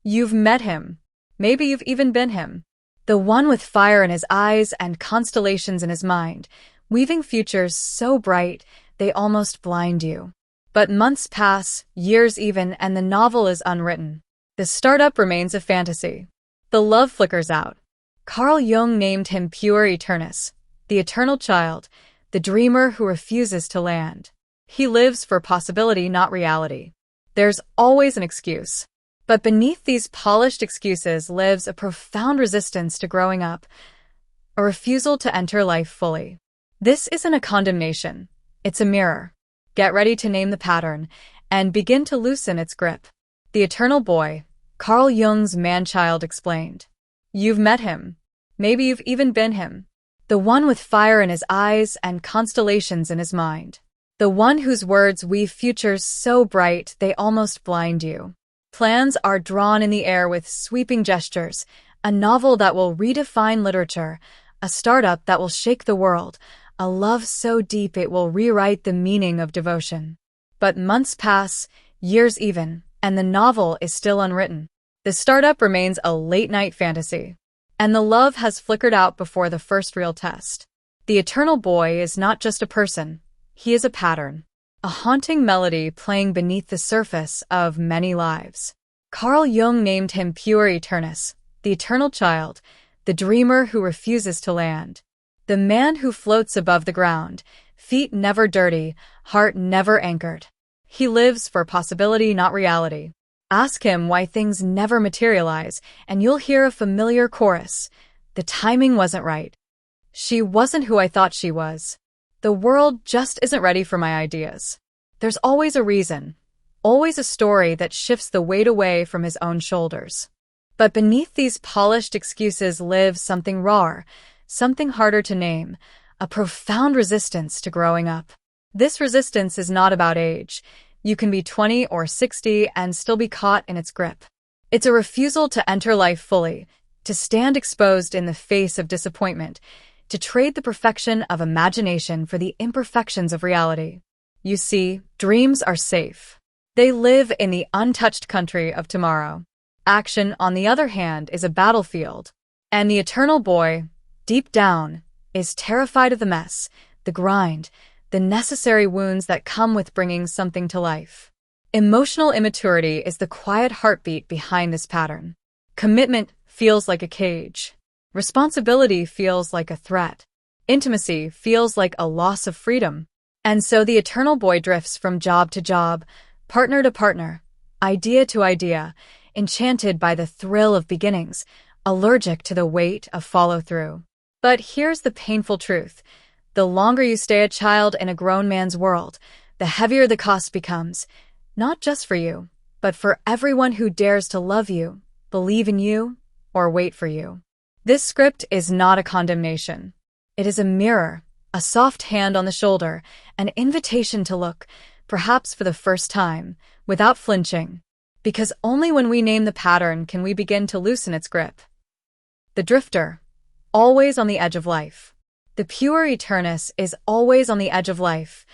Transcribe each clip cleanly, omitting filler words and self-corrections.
You've met him. Maybe you've even been him. The one with fire in his eyes and constellations in his mind, weaving futures so bright they almost blind you. But months pass, years even, and the novel is unwritten. The startup remains a fantasy. The love flickers out. Carl Jung named him Puer Aeternus, the eternal child, the dreamer who refuses to land. He lives for possibility, not reality. There's always an excuse. But beneath these polished excuses lives a profound resistance to growing up, a refusal to enter life fully. This isn't a condemnation. It's a mirror. Get ready to name the pattern and begin to loosen its grip. The eternal boy, Carl Jung's man-child, explained. You've met him. Maybe you've even been him. The one with fire in his eyes and constellations in his mind. The one whose words weave futures so bright they almost blind you. Plans are drawn in the air with sweeping gestures, a novel that will redefine literature, a startup that will shake the world, a love so deep it will rewrite the meaning of devotion. But months pass, years even, and the novel is still unwritten. The startup remains a late-night fantasy. And the love has flickered out before the first real test. The eternal boy is not just a person. He is a pattern. A haunting melody playing beneath the surface of many lives. Carl Jung named him Puer Aeternus, the eternal child, the dreamer who refuses to land. The man who floats above the ground, feet never dirty, heart never anchored. He lives for possibility, not reality. Ask him why things never materialize, and you'll hear a familiar chorus. The timing wasn't right. She wasn't who I thought she was. The world just isn't ready for my ideas. There's always a reason, always a story that shifts the weight away from his own shoulders. But beneath these polished excuses lives something rawer, something harder to name, a profound resistance to growing up. This resistance is not about age. You can be 20 or 60 and still be caught in its grip. It's a refusal to enter life fully, to stand exposed in the face of disappointment, to trade the perfection of imagination for the imperfections of reality. You see, dreams are safe. They live in the untouched country of tomorrow. Action, on the other hand, is a battlefield. And the eternal boy, deep down, is terrified of the mess, the grind, the necessary wounds that come with bringing something to life. Emotional immaturity is the quiet heartbeat behind this pattern. Commitment feels like a cage. Responsibility feels like a threat. Intimacy feels like a loss of freedom. And so the eternal boy drifts from job to job, partner to partner, idea to idea, enchanted by the thrill of beginnings, allergic to the weight of follow-through. But here's the painful truth. The longer you stay a child in a grown man's world, the heavier the cost becomes, not just for you, but for everyone who dares to love you, believe in you, or wait for you. This script is not a condemnation. It is a mirror, a soft hand on the shoulder, an invitation to look, perhaps for the first time, without flinching. Because only when we name the pattern can we begin to loosen its grip. The drifter, always on the edge of life. The Puer Aeternus is always on the edge of life,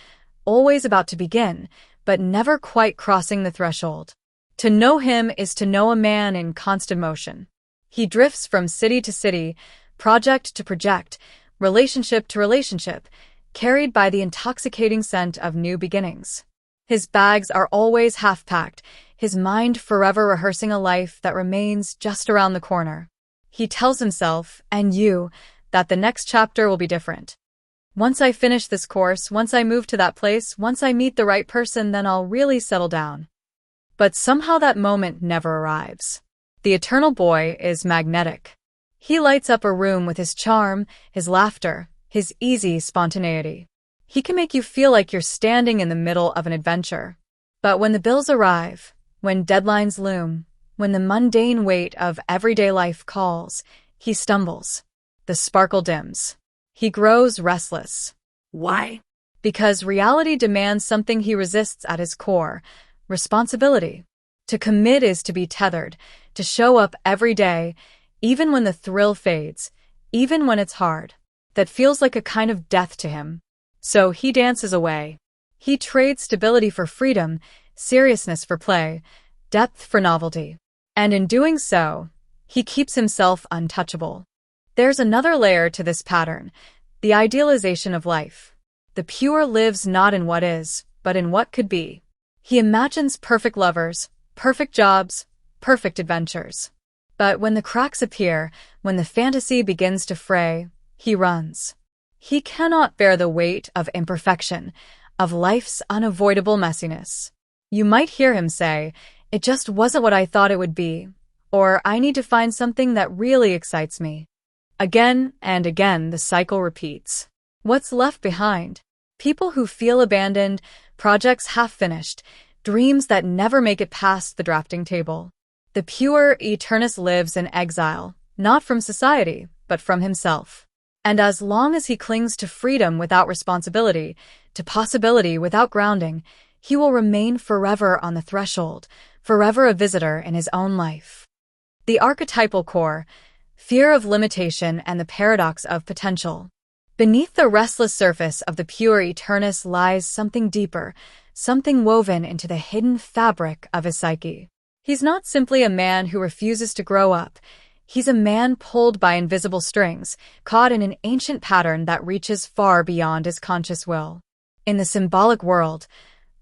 always about to begin, but never quite crossing the threshold. To know him is to know a man in constant motion. He drifts from city to city, project to project, relationship to relationship, carried by the intoxicating scent of new beginnings. His bags are always half-packed, his mind forever rehearsing a life that remains just around the corner. He tells himself, and you, that the next chapter will be different. Once I finish this course, once I move to that place, once I meet the right person, then I'll really settle down. But somehow that moment never arrives. The eternal boy is magnetic. He lights up a room with his charm, his laughter, his easy spontaneity. He can make you feel like you're standing in the middle of an adventure. But when the bills arrive, when deadlines loom, when the mundane weight of everyday life calls, he stumbles. The sparkle dims. He grows restless. Why? Because reality demands something he resists at his core: responsibility. To commit is to be tethered, to show up every day, even when the thrill fades, even when it's hard. That feels like a kind of death to him. So he dances away. He trades stability for freedom, seriousness for play, depth for novelty. And in doing so, he keeps himself untouchable. There's another layer to this pattern, the idealization of life. The pure lives not in what is, but in what could be. He imagines perfect lovers, perfect jobs, perfect adventures. But when the cracks appear, when the fantasy begins to fray, he runs. He cannot bear the weight of imperfection, of life's unavoidable messiness. You might hear him say, "It just wasn't what I thought it would be," or "I need to find something that really excites me." Again and again, the cycle repeats. What's left behind? People who feel abandoned, projects half-finished, dreams that never make it past the drafting table. The Puer Aeternus lives in exile, not from society, but from himself. And as long as he clings to freedom without responsibility, to possibility without grounding, he will remain forever on the threshold, forever a visitor in his own life. The archetypal core, fear of limitation and the paradox of potential. Beneath the restless surface of the Puer Aeternus lies something deeper, something woven into the hidden fabric of his psyche. He's not simply a man who refuses to grow up. He's a man pulled by invisible strings, caught in an ancient pattern that reaches far beyond his conscious will. In the symbolic world,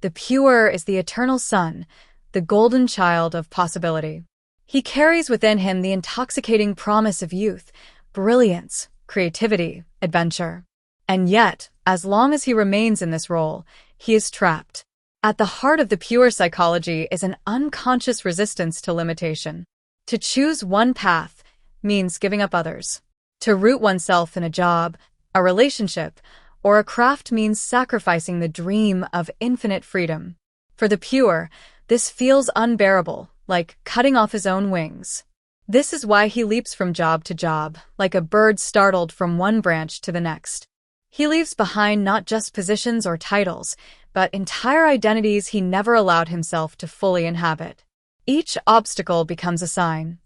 the Puer is the eternal sun, the golden child of possibility. He carries within him the intoxicating promise of youth, brilliance, creativity, adventure. And yet, as long as he remains in this role, he is trapped. At the heart of the Puer psychology is an unconscious resistance to limitation. To choose one path means giving up others. To root oneself in a job, a relationship, or a craft means sacrificing the dream of infinite freedom. For the Puer, this feels unbearable, like cutting off his own wings. This is why he leaps from job to job, like a bird startled from one branch to the next. He leaves behind not just positions or titles, but entire identities he never allowed himself to fully inhabit. Each obstacle becomes a sign.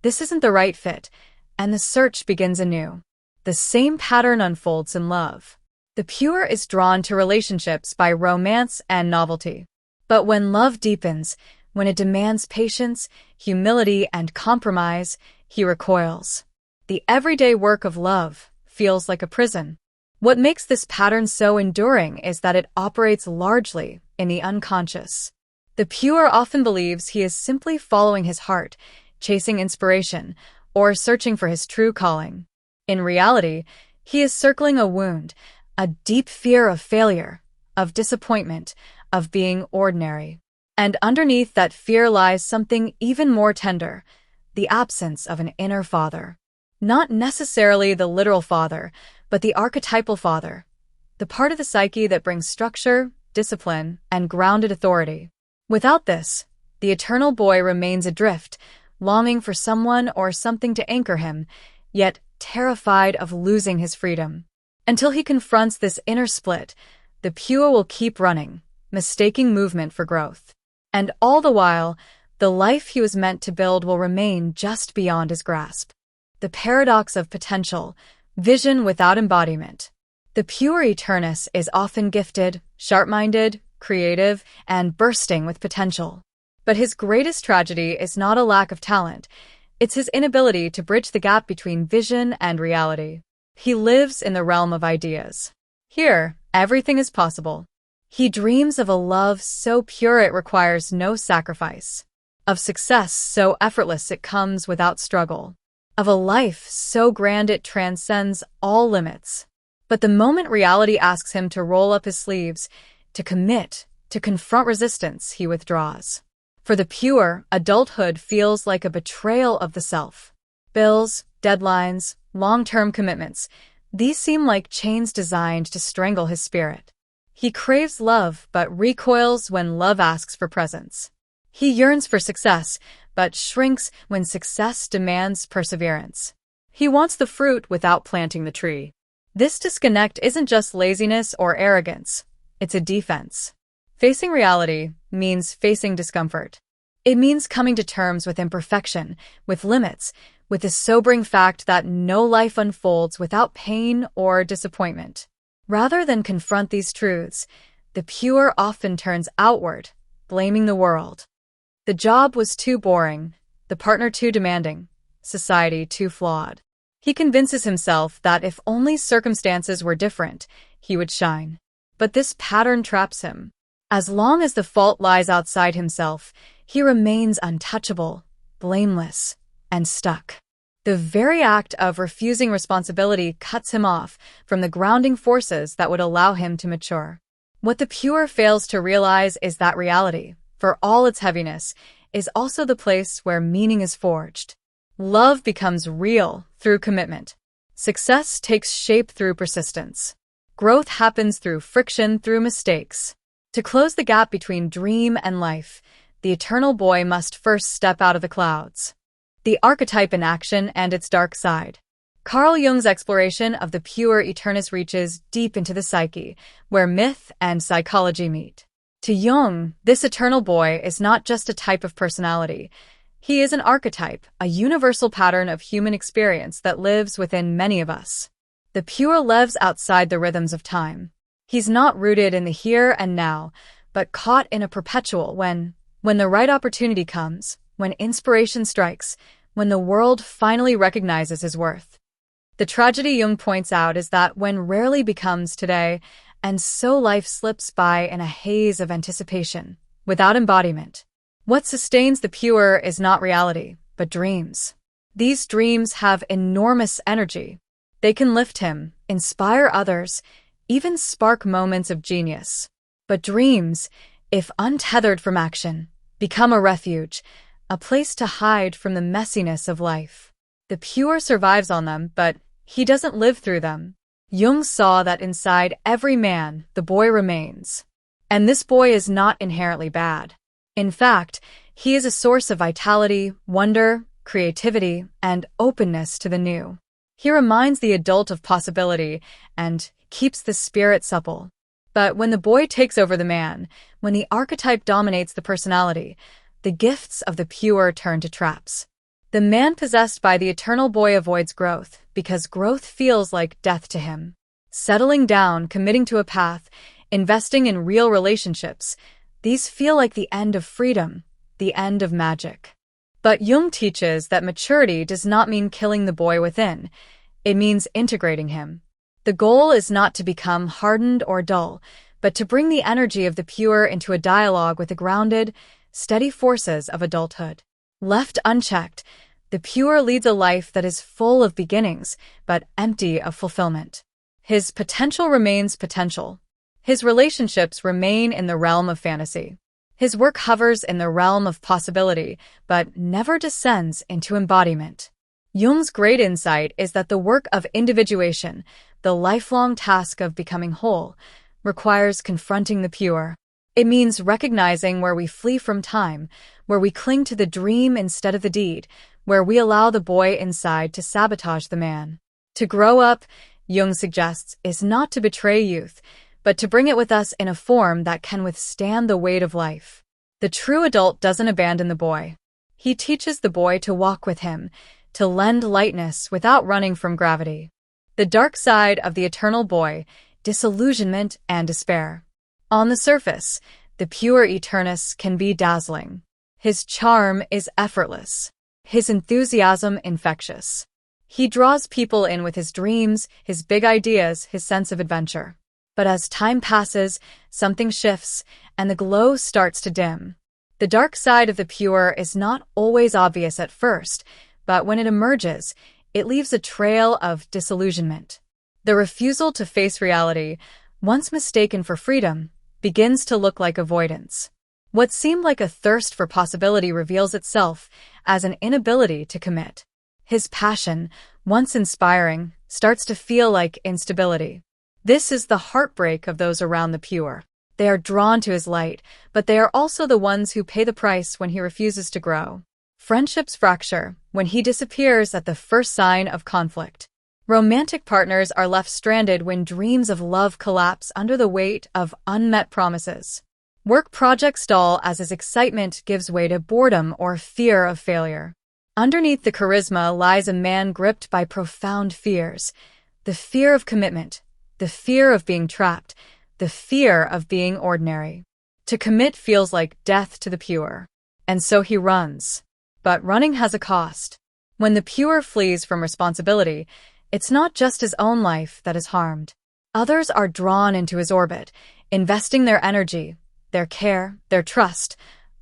This isn't the right fit, and the search begins anew. The same pattern unfolds in love. The Puer is drawn to relationships by romance and novelty. But when love deepens, when it demands patience, humility, and compromise, he recoils. The everyday work of love feels like a prison. What makes this pattern so enduring is that it operates largely in the unconscious. The Puer often believes he is simply following his heart, chasing inspiration, or searching for his true calling. In reality, he is circling a wound, a deep fear of failure, of disappointment, of being ordinary. And underneath that fear lies something even more tender, the absence of an inner father. Not necessarily the literal father, but the archetypal father, the part of the psyche that brings structure, discipline, and grounded authority. Without this, the eternal boy remains adrift, longing for someone or something to anchor him, yet terrified of losing his freedom. Until he confronts this inner split, the Puer will keep running, mistaking movement for growth. And all the while, the life he was meant to build will remain just beyond his grasp. The paradox of potential, vision without embodiment. The Puer Aeternus is often gifted, sharp-minded, creative, and bursting with potential. But his greatest tragedy is not a lack of talent. It's his inability to bridge the gap between vision and reality. He lives in the realm of ideas. Here, everything is possible. He dreams of a love so pure it requires no sacrifice, of success so effortless it comes without struggle, of a life so grand it transcends all limits. But the moment reality asks him to roll up his sleeves, to commit, to confront resistance, he withdraws. For the Puer, adulthood feels like a betrayal of the self. Bills, deadlines, long-term commitments, these seem like chains designed to strangle his spirit. He craves love, but recoils when love asks for presence. He yearns for success, but shrinks when success demands perseverance. He wants the fruit without planting the tree. This disconnect isn't just laziness or arrogance, it's a defense. Facing reality means facing discomfort. It means coming to terms with imperfection, with limits, with the sobering fact that no life unfolds without pain or disappointment. Rather than confront these truths, the Puer often turns outward, blaming the world. The job was too boring, the the partner too demanding, society too flawed. He convinces himself that if only circumstances were different, he would shine. But this pattern traps him. As long as the fault lies outside himself, he remains untouchable, blameless, and stuck. The very act of refusing responsibility cuts him off from the grounding forces that would allow him to mature. What the pure fails to realize is that reality, for all its heaviness, is also the place where meaning is forged. Love becomes real through commitment. Success takes shape through persistence. Growth happens through friction, through mistakes. To close the gap between dream and life, the eternal boy must first step out of the clouds. The archetype in action and its dark side. Carl Jung's exploration of the Puer Aeternus reaches deep into the psyche, where myth and psychology meet. To Jung, this eternal boy is not just a type of personality. He is an archetype, a universal pattern of human experience that lives within many of us. The pure lives outside the rhythms of time. He's not rooted in the here and now, but caught in a perpetual when the right opportunity comes, when inspiration strikes, when the world finally recognizes his worth. The tragedy Jung points out is that when rarely becomes today, and so life slips by in a haze of anticipation, without embodiment. What sustains the pure is not reality, but dreams. These dreams have enormous energy. They can lift him, inspire others, even spark moments of genius. But dreams, if untethered from action, become a refuge, a place to hide from the messiness of life. The pure survives on them, but he doesn't live through them. Jung saw that inside every man, the boy remains. And this boy is not inherently bad. In fact, he is a source of vitality, wonder, creativity, and openness to the new. He reminds the adult of possibility and keeps the spirit supple. But when the boy takes over the man, when the archetype dominates the personality, the gifts of the pure turn to traps. The man possessed by the eternal boy avoids growth because growth feels like death to him. Settling down, committing to a path, investing in real relationships, these feel like the end of freedom, the end of magic. But Jung teaches that maturity does not mean killing the boy within. It means integrating him. The goal is not to become hardened or dull, but to bring the energy of the pure into a dialogue with the grounded, steady forces of adulthood. Left unchecked, the pure leads a life that is full of beginnings, but empty of fulfillment. His potential remains potential. His relationships remain in the realm of fantasy. His work hovers in the realm of possibility, but never descends into embodiment. Jung's great insight is that the work of individuation, the lifelong task of becoming whole, requires confronting the pure. It means recognizing where we flee from time, where we cling to the dream instead of the deed, where we allow the boy inside to sabotage the man. To grow up, Jung suggests, is not to betray youth, but to bring it with us in a form that can withstand the weight of life. The true adult doesn't abandon the boy. He teaches the boy to walk with him, to lend lightness without running from gravity. The dark side of the eternal boy, disillusionment and despair. On the surface, the Puer Aeternus can be dazzling. His charm is effortless. His enthusiasm infectious. He draws people in with his dreams, his big ideas, his sense of adventure. But as time passes, something shifts, and the glow starts to dim. The dark side of the pure is not always obvious at first, but when it emerges, it leaves a trail of disillusionment. The refusal to face reality, once mistaken for freedom, begins to look like avoidance. What seemed like a thirst for possibility reveals itself as an inability to commit. His passion, once inspiring, starts to feel like instability. This is the heartbreak of those around the pure. They are drawn to his light, but they are also the ones who pay the price when he refuses to grow. Friendships fracture when he disappears at the first sign of conflict. Romantic partners are left stranded when dreams of love collapse under the weight of unmet promises. Work projects stall as his excitement gives way to boredom or fear of failure. Underneath the charisma lies a man gripped by profound fears. The fear of commitment, the fear of being trapped, the fear of being ordinary. To commit feels like death to the pure. And so he runs. But running has a cost. When the pure flees from responsibility, it's not just his own life that is harmed. Others are drawn into his orbit, investing their energy, their care, their trust,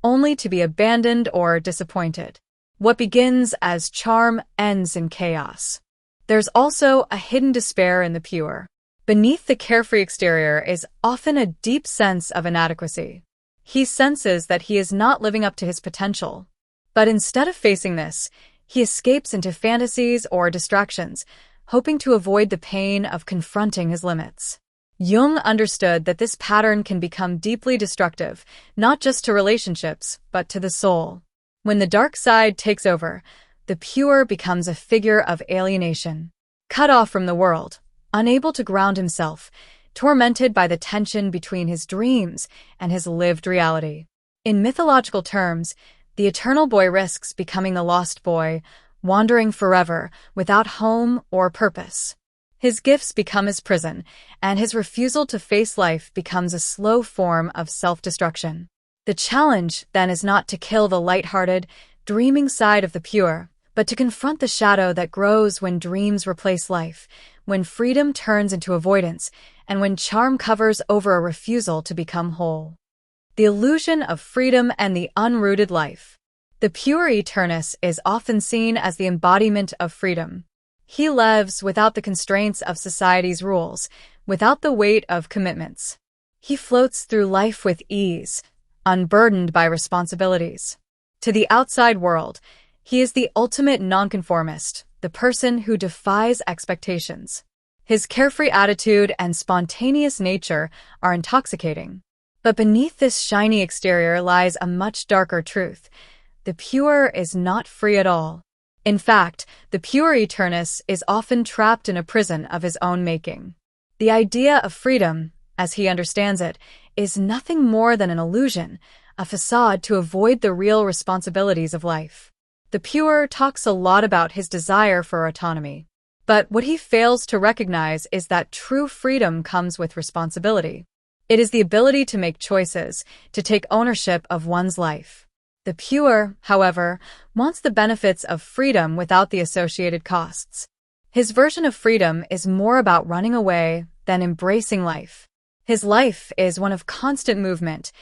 only to be abandoned or disappointed. What begins as charm ends in chaos. There's also a hidden despair in the pure. Beneath the carefree exterior is often a deep sense of inadequacy. He senses that he is not living up to his potential. But instead of facing this, he escapes into fantasies or distractions, hoping to avoid the pain of confronting his limits. Jung understood that this pattern can become deeply destructive, not just to relationships, but to the soul. When the dark side takes over, the pure becomes a figure of alienation. Cut off from the world, unable to ground himself, tormented by the tension between his dreams and his lived reality. In mythological terms, the eternal boy risks becoming the lost boy, wandering forever without home or purpose. His gifts become his prison, and his refusal to face life becomes a slow form of self-destruction. The challenge, then, is not to kill the light-hearted, dreaming side of the pure, but to confront the shadow that grows when dreams replace life, when freedom turns into avoidance, and when charm covers over a refusal to become whole. The illusion of freedom and the unrooted life. The Puer Aeternus is often seen as the embodiment of freedom. He lives without the constraints of society's rules, without the weight of commitments. He floats through life with ease, unburdened by responsibilities. To the outside world, he is the ultimate nonconformist, the person who defies expectations. His carefree attitude and spontaneous nature are intoxicating. But beneath this shiny exterior lies a much darker truth. The pure is not free at all. In fact, the Puer Aeternus is often trapped in a prison of his own making. The idea of freedom, as he understands it, is nothing more than an illusion, a facade to avoid the real responsibilities of life. The pure talks a lot about his desire for autonomy. But what he fails to recognize is that true freedom comes with responsibility. It is the ability to make choices, to take ownership of one's life. The pure, however, wants the benefits of freedom without the associated costs. His version of freedom is more about running away than embracing life. His life is one of constant movement,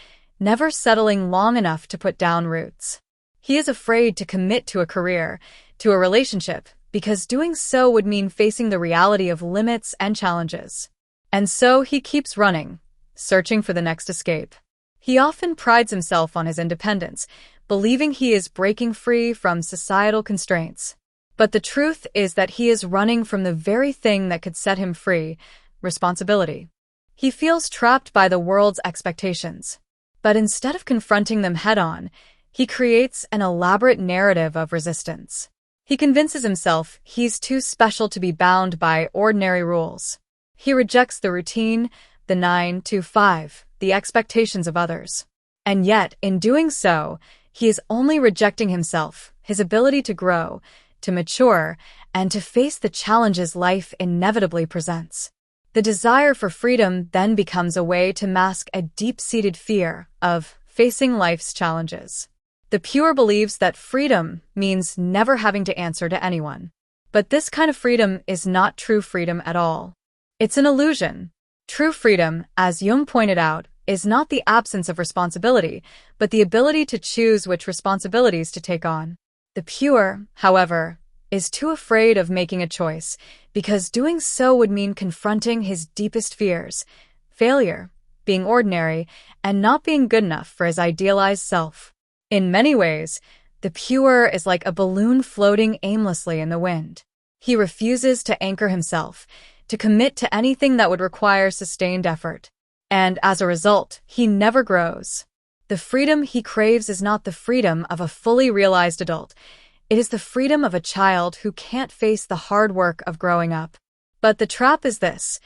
never settling long enough to put down roots. He is afraid to commit to a career, to a relationship, because doing so would mean facing the reality of limits and challenges. And so he keeps running, searching for the next escape. He often prides himself on his independence, believing he is breaking free from societal constraints. But the truth is that he is running from the very thing that could set him free, responsibility. He feels trapped by the world's expectations. But instead of confronting them head-on, he creates an elaborate narrative of resistance. He convinces himself he's too special to be bound by ordinary rules. He rejects the routine, the 9 to 5, the expectations of others. And yet, in doing so, he is only rejecting himself, his ability to grow, to mature, and to face the challenges life inevitably presents. The desire for freedom then becomes a way to mask a deep-seated fear of facing life's challenges. The pure believes that freedom means never having to answer to anyone. But this kind of freedom is not true freedom at all. It's an illusion. True freedom, as Jung pointed out, is not the absence of responsibility, but the ability to choose which responsibilities to take on. The pure, however, is too afraid of making a choice, because doing so would mean confronting his deepest fears: failure, being ordinary, and not being good enough for his idealized self. In many ways, the pure is like a balloon floating aimlessly in the wind. He refuses to anchor himself, to commit to anything that would require sustained effort. And as a result, he never grows. The freedom he craves is not the freedom of a fully realized adult. It is the freedom of a child who can't face the hard work of growing up. But the trap is this: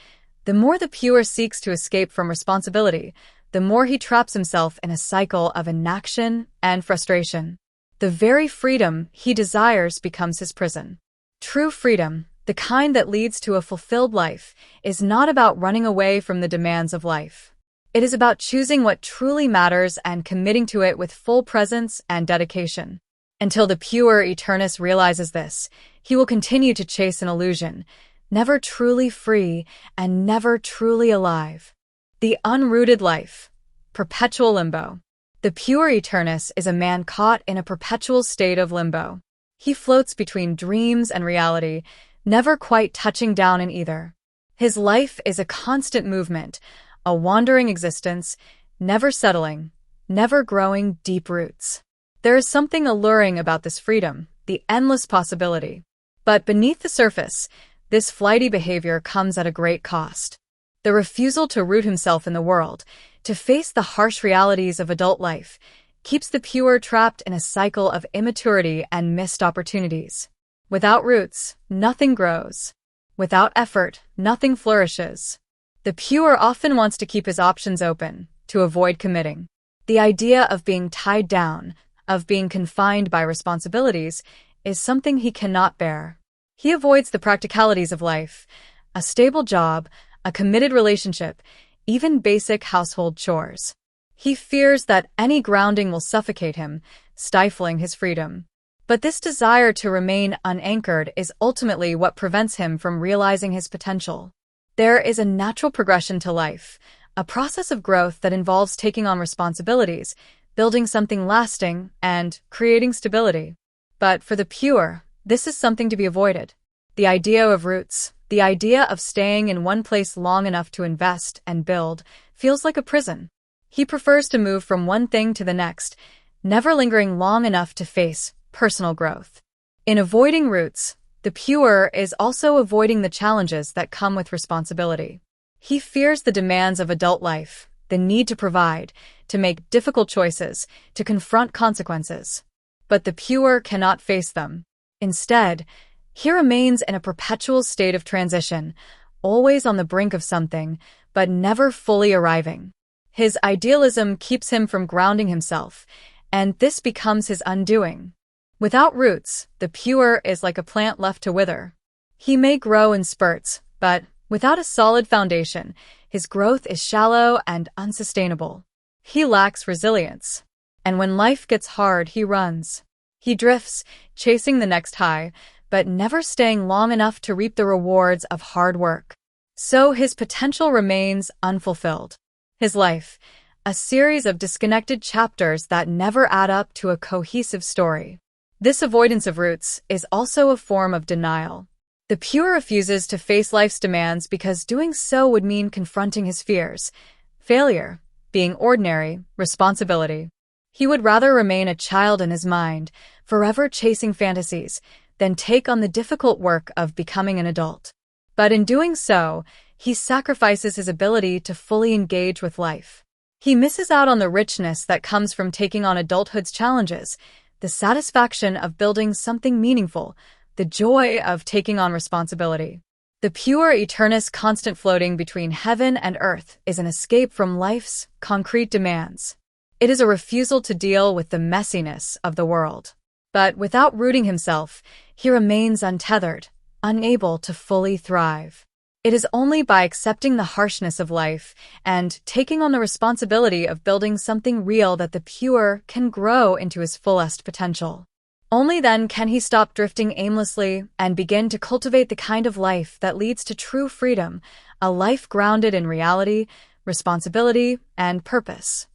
the more the pure seeks to escape from responsibility, the more he traps himself in a cycle of inaction and frustration. The very freedom he desires becomes his prison. True freedom, the kind that leads to a fulfilled life, is not about running away from the demands of life. It is about choosing what truly matters and committing to it with full presence and dedication. Until the Puer Aeternus realizes this, he will continue to chase an illusion, never truly free and never truly alive. The unrooted life. Perpetual limbo. The Puer Aeternus is a man caught in a perpetual state of limbo. He floats between dreams and reality, never quite touching down in either. His life is a constant movement, a wandering existence, never settling, never growing deep roots. There is something alluring about this freedom, the endless possibility. But beneath the surface, this flighty behavior comes at a great cost. The refusal to root himself in the world, to face the harsh realities of adult life, keeps the Puer trapped in a cycle of immaturity and missed opportunities. Without roots, nothing grows. Without effort, nothing flourishes. The Puer often wants to keep his options open, to avoid committing. The idea of being tied down, of being confined by responsibilities, is something he cannot bear. He avoids the practicalities of life, a stable job, a committed relationship, even basic household chores. He fears that any grounding will suffocate him, stifling his freedom. But this desire to remain unanchored is ultimately what prevents him from realizing his potential. There is a natural progression to life, a process of growth that involves taking on responsibilities, building something lasting, and creating stability. But for the Puer, this is something to be avoided. The idea of roots, the idea of staying in one place long enough to invest and build, feels like a prison. He prefers to move from one thing to the next, never lingering long enough to face personal growth. In avoiding roots, the Puer is also avoiding the challenges that come with responsibility. He fears the demands of adult life, the need to provide, to make difficult choices, to confront consequences. But the Puer cannot face them. Instead, he remains in a perpetual state of transition, always on the brink of something, but never fully arriving. His idealism keeps him from grounding himself, and this becomes his undoing. Without roots, the Puer is like a plant left to wither. He may grow in spurts, but without a solid foundation, his growth is shallow and unsustainable. He lacks resilience. And when life gets hard, he runs. He drifts, chasing the next high, but never staying long enough to reap the rewards of hard work. So his potential remains unfulfilled. His life, a series of disconnected chapters that never add up to a cohesive story. This avoidance of roots is also a form of denial. The Puer refuses to face life's demands because doing so would mean confronting his fears, failure, being ordinary, responsibility. He would rather remain a child in his mind, forever chasing fantasies, than take on the difficult work of becoming an adult. But in doing so, he sacrifices his ability to fully engage with life. He misses out on the richness that comes from taking on adulthood's challenges, the satisfaction of building something meaningful, the joy of taking on responsibility. The Puer Aeternus' constant floating between heaven and earth is an escape from life's concrete demands. It is a refusal to deal with the messiness of the world. But without rooting himself, he remains untethered, unable to fully thrive. It is only by accepting the harshness of life and taking on the responsibility of building something real that the Puer can grow into his fullest potential. Only then can he stop drifting aimlessly and begin to cultivate the kind of life that leads to true freedom, a life grounded in reality, responsibility, and purpose.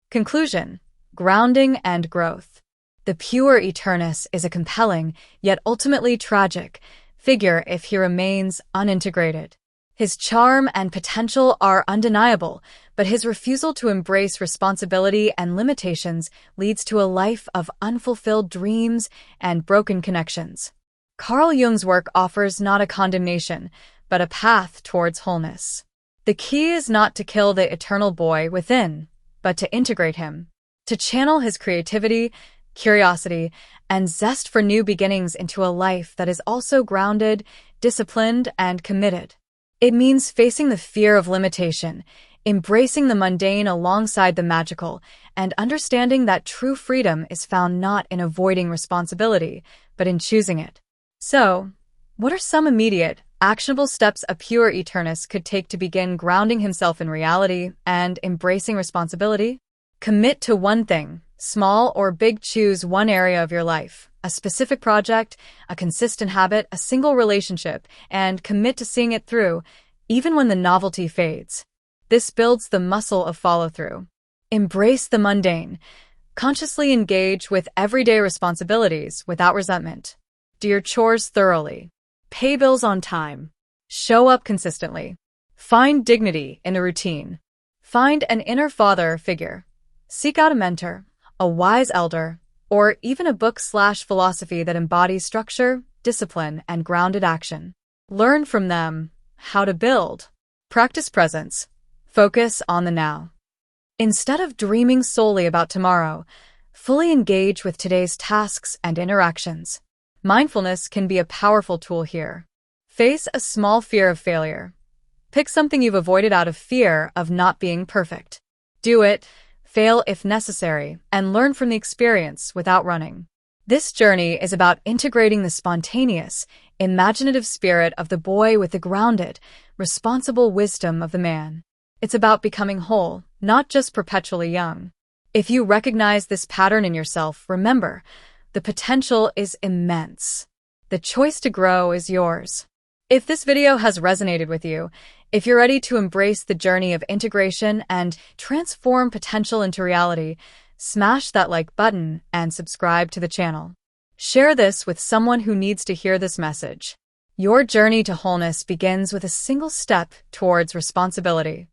Conclusion: grounding and growth. The Puer Aeternus is a compelling, yet ultimately tragic, figure if he remains unintegrated. His charm and potential are undeniable, but his refusal to embrace responsibility and limitations leads to a life of unfulfilled dreams and broken connections. Carl Jung's work offers not a condemnation, but a path towards wholeness. The key is not to kill the eternal boy within, but to integrate him, to channel his creativity, curiosity, and zest for new beginnings into a life that is also grounded, disciplined, and committed. It means facing the fear of limitation, embracing the mundane alongside the magical, and understanding that true freedom is found not in avoiding responsibility, but in choosing it. So, what are some immediate, actionable steps a Puer Aeternus could take to begin grounding himself in reality and embracing responsibility? Commit to one thing. Small or big, choose one area of your life, a specific project, a consistent habit, a single relationship, and commit to seeing it through, even when the novelty fades. This builds the muscle of follow-through. Embrace the mundane. Consciously engage with everyday responsibilities without resentment. Do your chores thoroughly. Pay bills on time. Show up consistently. Find dignity in a routine. Find an inner father figure. Seek out a mentor, a wise elder, or even a book/philosophy that embodies structure, discipline, and grounded action. Learn from them how to build. Practice presence. Focus on the now. Instead of dreaming solely about tomorrow, fully engage with today's tasks and interactions. Mindfulness can be a powerful tool here. Face a small fear of failure. Pick something you've avoided out of fear of not being perfect. Do it, fail if necessary, and learn from the experience without running. This journey is about integrating the spontaneous, imaginative spirit of the boy with the grounded, responsible wisdom of the man. It's about becoming whole, not just perpetually young. If you recognize this pattern in yourself, remember, the potential is immense. The choice to grow is yours. If this video has resonated with you, if you're ready to embrace the journey of integration and transform potential into reality, smash that like button and subscribe to the channel. Share this with someone who needs to hear this message. Your journey to wholeness begins with a single step towards responsibility.